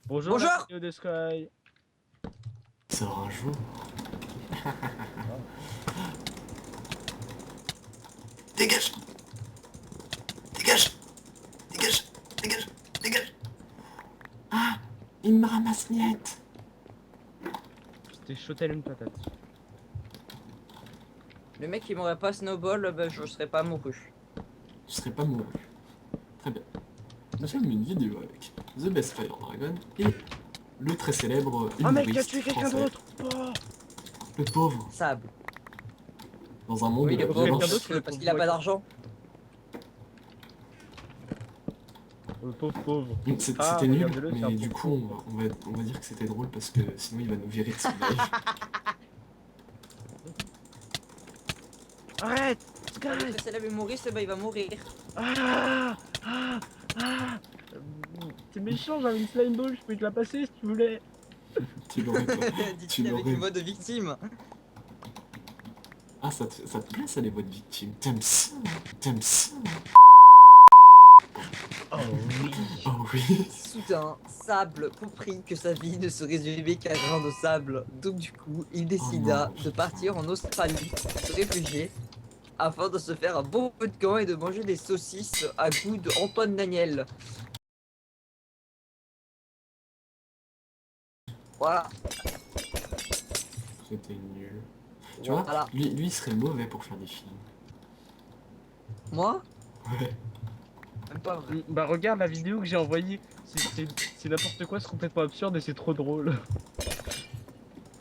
Bonjour. Bonjour. La vidéo de Sky. Ça sort un jour. Dégage. Dégage. Dégage. Dégage. Dégage. Ah, il me ramasse miette. C'était chaud tel une patate. Le mec qui m'aurait pas snowball, bah, je serais pas mouru. Je serais pas mouru. Très bien. Nous sommes une vidéo avec The Best Fire Dragon et le très célèbre Oh mec, humoriste tu as tué quelqu'un français. d'autre. Oh. Le pauvre. Sable. Dans un monde Oui, de le la pauvre, quelqu'un violence. d'autre, le parce pauvre qu'il a pas boy. d'argent. Le pauvre. C'était Ah, nul, regardez-le, c'est un mais du pauvre coup pauvre. on va dire que c'était drôle parce que sinon il va nous virer de son live. Arrête. Le Sky. très célèbre humoriste, bah, il va mourir. Ah. Ah. Ah. C'est méchant, j'avais une slime ball, je pouvais te la passer si tu voulais. Tu l'aurais pas. Tu Dit-il avec l'aurais. le mode victime. Ah, ça te plaît ça les voix de victimes? T'aimes ça? T'aimes ça? Oh oui. Oh oui. Soudain, Sable comprit que sa vie ne se résumait qu'à un grain de sable. Donc du coup, il décida non. de partir en Australie, se réfugier, afin de se faire un bon peu de camp et de manger des saucisses à goût de Antoine Daniel. Voilà. C'était nul. Tu vois, Voilà. lui il serait mauvais pour faire des films. Moi? Ouais. Même pas vrai. Bah regarde la vidéo que j'ai envoyée. C'est n'importe quoi, c'est complètement absurde et c'est trop drôle.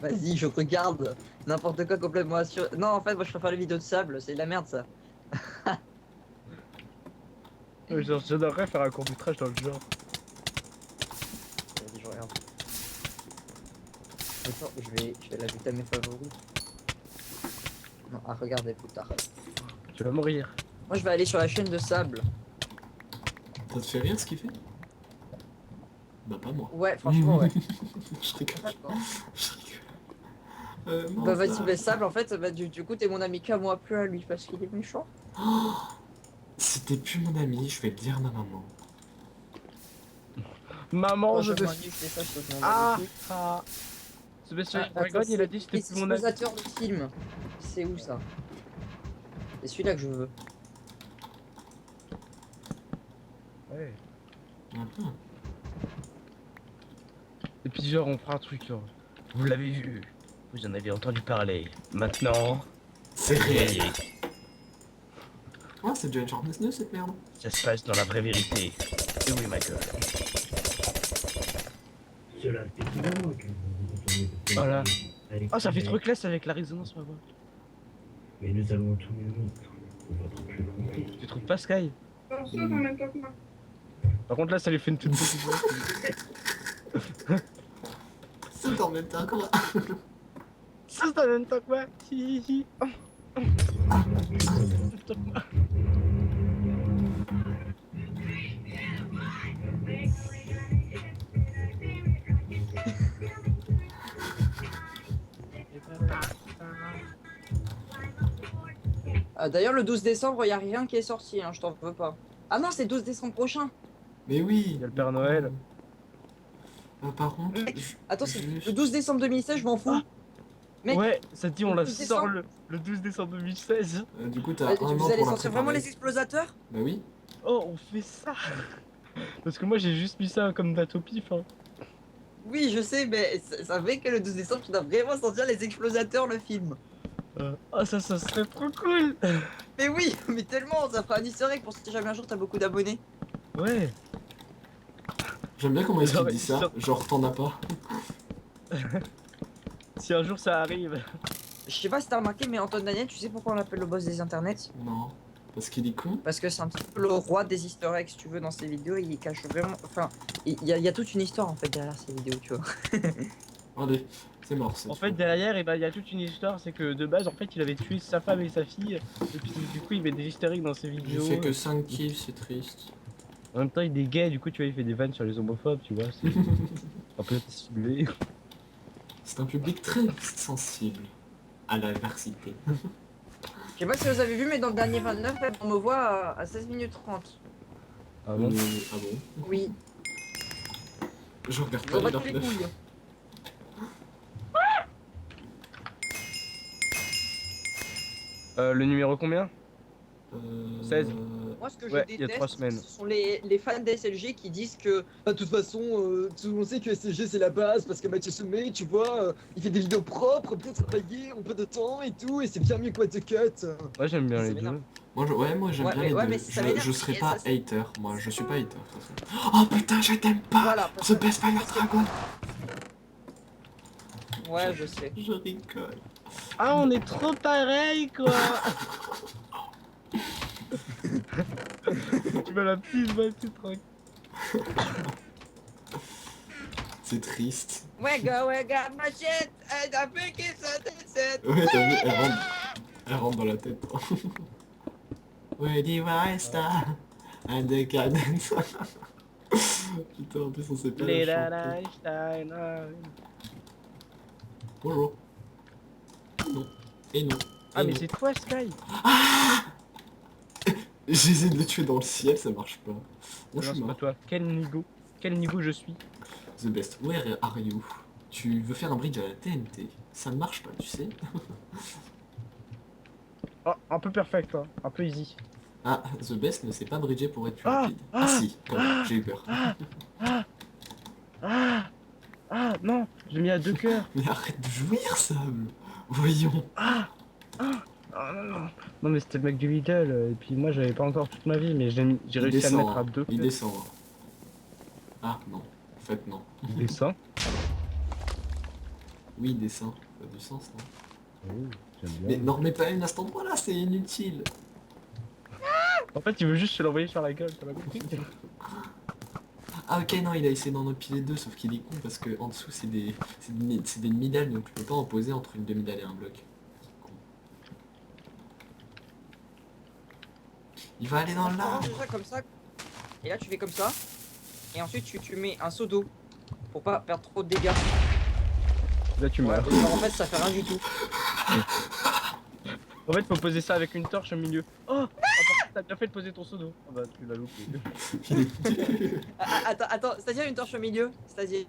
Vas-y, je regarde. N'importe quoi complètement assuré. Non, en fait, moi je préfère les vidéos de sable, c'est de la merde ça. Genre j'adorerais faire un court métrage dans le genre. Vas-y, je regarde. Attends, je vais l'ajouter à mes favoris. Non, à regarder plus tard. Tu vas mourir. Moi je vais aller sur la chaîne de sable. Ça te fait rire ce qu'il fait? Bah pas moi. Ouais, franchement, ouais. Je rigole. D'accord. Je rigole. Bah vas-y, bah sable, en fait, bah, du coup, t'es mon ami qu'à moi, plus à lui, parce qu'il est méchant. Oh, si t'es plus mon ami, je vais le dire à ma maman. Maman, je te Franchement, suis. je fais ça, je te demande Ah des trucs. ah. Sébastien Ah, Dragon, attends, il a dit que c'est c'était plus mon ami. l'explosateur de film. C'est où ça? C'est celui-là que je veux. Ouais. Mhm. Et puis genre on fera un truc genre. Vous l'avez vu. Vous en avez entendu parler. Maintenant, C'est réel. réveillez. Ah, c'est déjà une Sharpness 2 cette merde. Ça se passe dans la vraie vérité. Et oui ma gueule. Cela fait finalement que vous retournez de Voilà. avec Oh ça fait Québec, trop classe avec la résonance ma voix. mais nous allons tout nous montrer pour votre plus grand plaisir. Tu trouves pas Sky? Bonsoir en même temps que moi. Par contre là ça lui fait une toute petite voix. C'est en même temps quoi. Ça c'est en même temps que moi. Hi, hi, hi. D'ailleurs, le 12 décembre, il a rien qui est sorti, hein, je t'en veux pas. Ah non, c'est 12 décembre prochain. Mais oui. Il y a le Père Noël. Par contre, Mec, attends, c'est je- le 12 décembre 2016, je m'en fous. Mec, Ouais, ça dit on la 12 sort décembre. le 12 décembre 2016. du coup t'as un an vous pour allez la sortir vraiment préparer. les explosateurs? Bah oui. Oh on fait ça. Parce que moi j'ai juste mis ça comme date au pif hein. Oui, je sais, mais ça fait que le 12 décembre, tu dois vraiment sortir les explosateurs, le film. Oh ça serait trop cool. Mais oui, mais tellement, ça fera un easter egg pour si jamais un jour t'as beaucoup d'abonnés. Ouais. J'aime bien comment est-ce qu'il Genre, dit ça. il Genre t'en as pas. Si un jour ça arrive. Je sais pas si t'as remarqué, mais Antoine Daniel, tu sais pourquoi on l'appelle le boss des internets? Non. Parce qu'il est con. Parce que c'est un petit peu le roi des easter eggs, si tu veux, dans ses vidéos, il cache vraiment... Enfin, il y a toute une histoire, en fait, derrière ses vidéos, tu vois. Allez, c'est mort. En fait derrière il y a toute une histoire, c'est que de base en fait il avait tué sa femme et sa fille. Et puis du coup il met des easter eggs dans ses J'ai vidéos. fait que 5 kills, c'est triste. En même temps il est gay, du coup tu vois il fait des vannes sur les homophobes, tu vois. C'est un peu ciblé. C'est un public très sensible à la diversité. Je sais pas si vous avez vu, mais dans le dernier 29, on me voit à 16 minutes 30. Ah bon? Ah bon? Oui. Je regarde Je pas m'en les bats les Dark couilles. Le numéro combien? 16. Moi, ce que je Ouais, il y a 3 déteste, semaines. ce sont les fans d'SLG qui disent que, bah, de toute façon, tout le monde sait que SLG c'est la base parce que Mathieu Sommet, tu vois, il fait des vidéos propres, bien travaillées, en peu de temps et tout, et c'est bien mieux que What the Cut. Ouais, j'aime bien Ça les m'énerve. deux. Moi j'aime bien les Ouais, deux. mais ça m'énerve. Je serai Et pas ça, c'est- hater, moi je suis pas hater de toute façon. Oh putain, je t'aime pas Voilà, parce The que- Best Fire parce que- Dragon. Ouais, je sais. Je rigole. Ah, on est trop pareil, quoi. Tu m'as la petite voix, c'est tranquille. C'est triste. Wega, machette, elle a piqué sa tête. Ouais, t'as vu, elle rentre dans la tête. Ready, why star and the cadence. Putain, en plus on sait pas Les la chanter. Einstein. Bonjour. Non. Et non. Ah, Et mais non. c'est toi, Sky. J'essaie de le tuer dans le ciel, ça marche pas. Moi Non, je suis c'est pas mort. toi. Quel niveau je suis? The best. Where are you? Tu veux faire un bridge à la TNT. Ça ne marche pas, tu sais. Oh, un peu perfect, hein. Un peu easy. Ah, The best ne sait pas bridger pour être plus Ah, rapide. ah, Ah si, quand même, j'ai eu peur. Ah, non, j'ai mis à 2 cœurs. Mais arrête de jouir, Sable. Voyons. Ah, non, non. Non, mais c'était le mec du Lidl, et puis moi j'avais pas encore toute ma vie, mais j'ai Il réussi à le descend, mettre à hein. 2 Il cœurs. descend. Hein. Ah non, en fait non. Il descend. Oui, il descend. Ça a du sens, non? Oh, j'aime Mais n'en remets pas une à cet endroit-là, c'est inutile. En fait, il veut juste se l'envoyer sur la gueule, t'as pas compris? Ah ok, non, il a essayé d'en empiler deux, sauf qu'il est con parce que en dessous c'est des demi-dalles, donc tu peux pas en poser entre une demi-dalle et un bloc. Con. Il va aller dans Tu ranges l'arbre. ça comme ça, et là tu fais comme ça, et ensuite tu mets un seau d'eau pour pas perdre trop de dégâts. Là, tu Ouais, meurs. et genre, en fait, ça fait rien du tout. En fait, faut poser ça avec une torche au milieu. Oh, t'as bien fait de poser ton seau d'eau. Ah bah, tu l'as loupé. Attends, c'est-à-dire une torche au milieu? C'est-à-dire...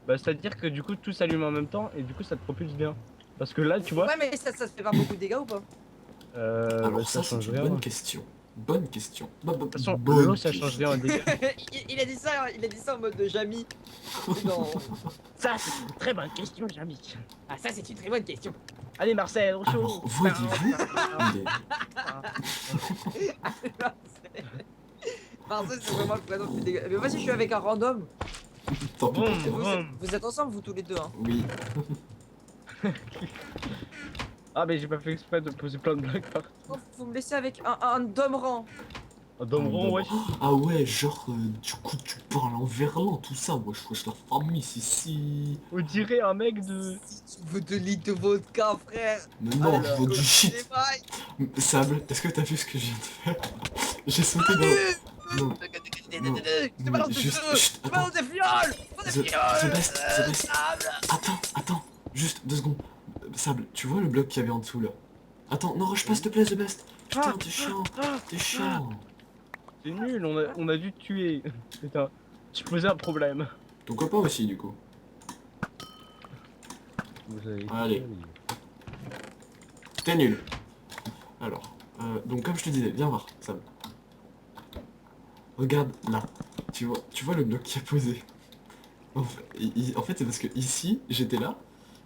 Bah, c'est-à-dire que du coup, tout s'allume en même temps, et du coup, ça te propulse bien. Parce que là, tu vois, Ouais, mais ça te fait pas beaucoup de dégâts ou pas? Alors bah, ça, c'est change une rien. bonne question. Bonne question. De De toute façon, l'eau, ça change rien en dégâts. il a dit ça en mode de Jamy. Non. Ça, c'est une très bonne question, Jamy. Ah, ça, c'est une très bonne question. Allez, Marcel, au chaud. Alors, voyez-vous, il est... Marcel, c'est vraiment le prénom qui dégâts. Mais vas-y, je suis avec un random. Tant pis pour Boum. toi. Vous êtes ensemble, vous tous les deux, hein? Oui. Ah, mais j'ai pas fait exprès de poser plein de blagues par Non, faut me laisser avec un domran. dans le rond, ouais. Ah ouais, genre, du coup, tu parles en verlan, tout ça. Wesh, la famille, si. On dirait un mec de. Si tu veux 2 litres de vodka, frère. Mais non, Alors, je veux du Les shit. bails. Sable, est-ce que t'as vu ce que je viens de faire? J'ai sauté dans... Non. Je balance des juste... feux. chut, Je balance des fioles. The best, the best. Sable. Attends, juste 2 secondes. Sable, tu vois le bloc qu'il y avait en dessous là? Attends, non, rush pas s'il te plaît, The Best. Putain, t'es chiant, t'es chiant. C'est nul, on a dû te tuer. Putain, tu posais un problème. Ton copain aussi, du coup. Allez. T'es nul. Alors, donc comme je te disais, viens voir, Sable. Regarde là. Tu vois le bloc qu'il a posé. En fait, c'est parce que ici, j'étais là.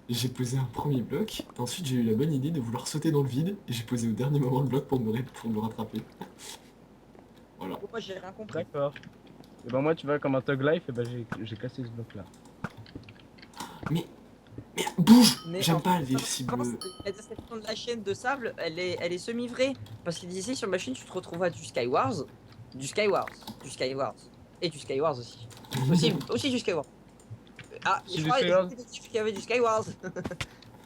J'ai posé un premier bloc, ensuite j'ai eu la bonne idée de vouloir sauter dans le vide, et j'ai posé au dernier moment le bloc pour me rattraper. Voilà. Moi, j'ai rien compris. D'accord. Et ben moi, tu vois, comme un Thug Life, et ben j'ai cassé ce bloc là. Mais bouge. Mais J'aime en pas les fait, cibles. la description de la chaîne de Sable, elle est semi-vraie. Parce qu'il disait sur ma chaîne, tu te retrouveras du Skywars, du Skywars, du Skywars, et du Skywars aussi. Aussi du Skywars. Ah, C'est je du crois Skywars. qu'il y avait du Skywars.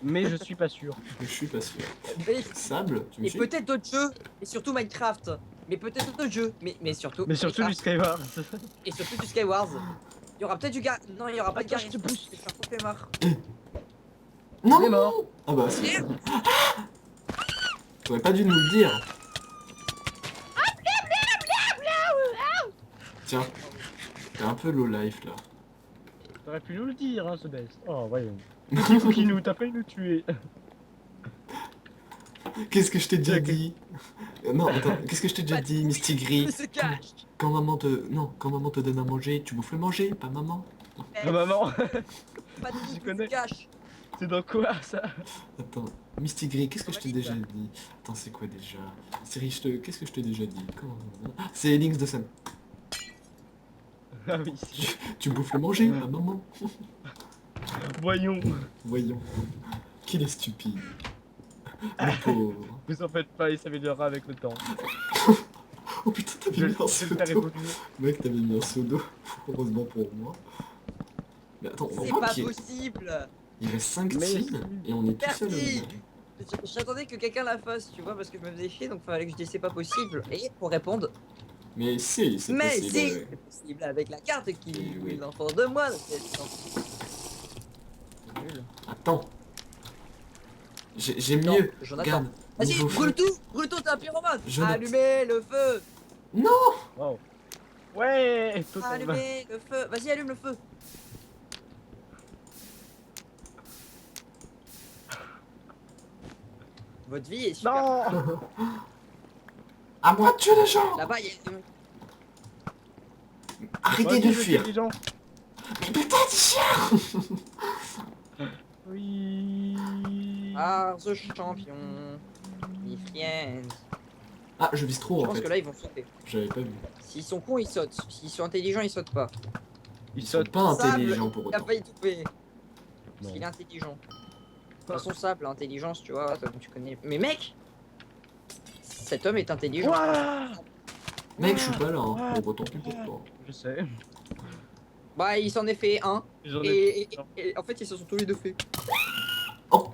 Mais je suis pas sûr. Je suis pas sûr. Mais- Sable, tu me Et suis? peut-être d'autres jeux, et surtout Minecraft. Mais peut-être d'autres jeux, mais surtout. Mais surtout du Minecraft, Skyward. Et surtout du Skywars. Il y aura peut-être du gars. Non, il y aura pas de Attends, gars. je te pousse. Je suis un peu marre. Non. Il est mort. Ah bah si. T'aurais pas dû nous le dire. Tiens, t'es un peu low life là. T'aurais pu nous le dire, hein, ce best. Oh, voyons. Petit Foukinou, t'as failli nous tuer. Qu'est-ce que je t'ai déjà Ok. dit? Non, attends, qu'est-ce que je t'ai déjà dit, Misty Gris? Il se cache. Quand maman te... Non, quand maman te donne à manger, tu bouffes le manger, pas maman. Ah, maman, Pas de je il se connais. cache. c'est dans quoi ça? Attends, Misty Gris, qu'est-ce que je t'ai Comment déjà il dit? Attends, c'est quoi déjà? Siri, qu'est-ce que je t'ai déjà dit? Ah, c'est Links de Sam. Ah oui, si. Tu bouffes le manger, pas maman. Voyons. Voyons. Qu'il est stupide. Le pauvre. Vous en faites pas, il s'améliorera avec le temps. Oh putain, Je t'avais mis un je seau vais le faire d'eau. évoluer. Mec, t'avais mis un seau d'eau. Heureusement pour moi. Mais attends, on C'est voit pas qu'il possible. il reste 5 Mais teams si. et on est tout seul. Merci. J'attendais que quelqu'un la fasse, tu vois, parce que je me faisais chier, donc fallait que je dise c'est pas possible. Et pour répondre, Mais si, c'est mais possible. si, ouais. c'est possible avec la carte qui Oui, oui. est l'enfant de moi. Attends. J'ai Non, mieux. j'en attends. Regarde. Vas-y, niveau feu. brûle tout, t'es un pyromane. Je note. Allumez le feu, Wow. Ouais, totem. allumez le feu. Vas-y, allume le feu. Votre vie est super. Non. À moi de tuer les gens. Là-bas, il y a... Arrêtez Vas-y, de monsieur fuir. intelligent. Mais putain de chien. Oui. Ah, ce champion. Les friends. Ah, je vise trop Je en pense fait. que là, ils vont sauter. J'avais pas vu. S'ils sont cons, ils sautent. S'ils sont intelligents, ils sautent pas. Ils saute. sont pas Sable, intelligents pour Il a autant. failli touper. Non. Parce qu'il est intelligent. De toute façon, Sable, l'intelligence, tu vois, toi, tu connais. Mais mec, cet homme est intelligent. Ouah. Mec, je suis pas là. Hein. Ah. Bon, tant pis pour toi. Je sais. Bah, il s'en est fait un. J'en ai. Et en fait, ils se sont tous les deux fait. Oh.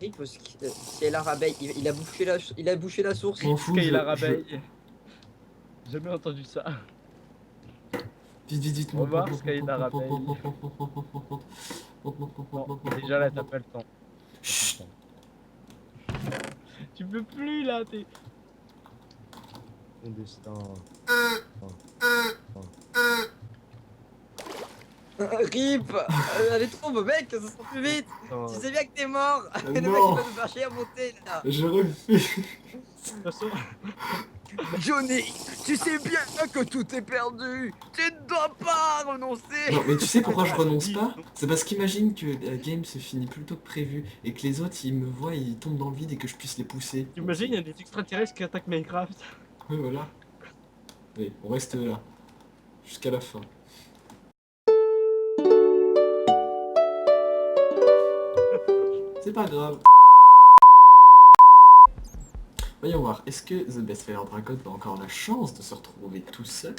Rip, parce que c'est la rabeille. Il a bouché la source. Je m'en fous. Kay la je- rabeille. Jamais entendu ça. Vite, vite, vite. Au revoir, Skylar Rabeille. Bon, déjà là, t'as pas le temps. Chut. Tu peux plus là, t'es. Mon destin. Rip, allez tombe, mec, ça sera plus vite. Non, Tu sais bien que t'es mort. Le mec, il non. va nous faire chier à monter là. Je refuse. de toute façon, Johnny, tu sais bien que tout est perdu. Tu ne dois pas renoncer. Non, mais tu sais pourquoi je renonce pas? C'est parce qu'imagine que la game se finit plus tôt que prévu et que les autres ils me voient, ils tombent dans le vide et que je puisse les pousser. t'imagines, il y a des extraterrestres qui attaquent Minecraft. Ouais, voilà. Allez, on reste là. Jusqu'à la fin. C'est pas grave. Voyons voir, est-ce que The Best Fire Dragon a encore la chance de se retrouver tout seul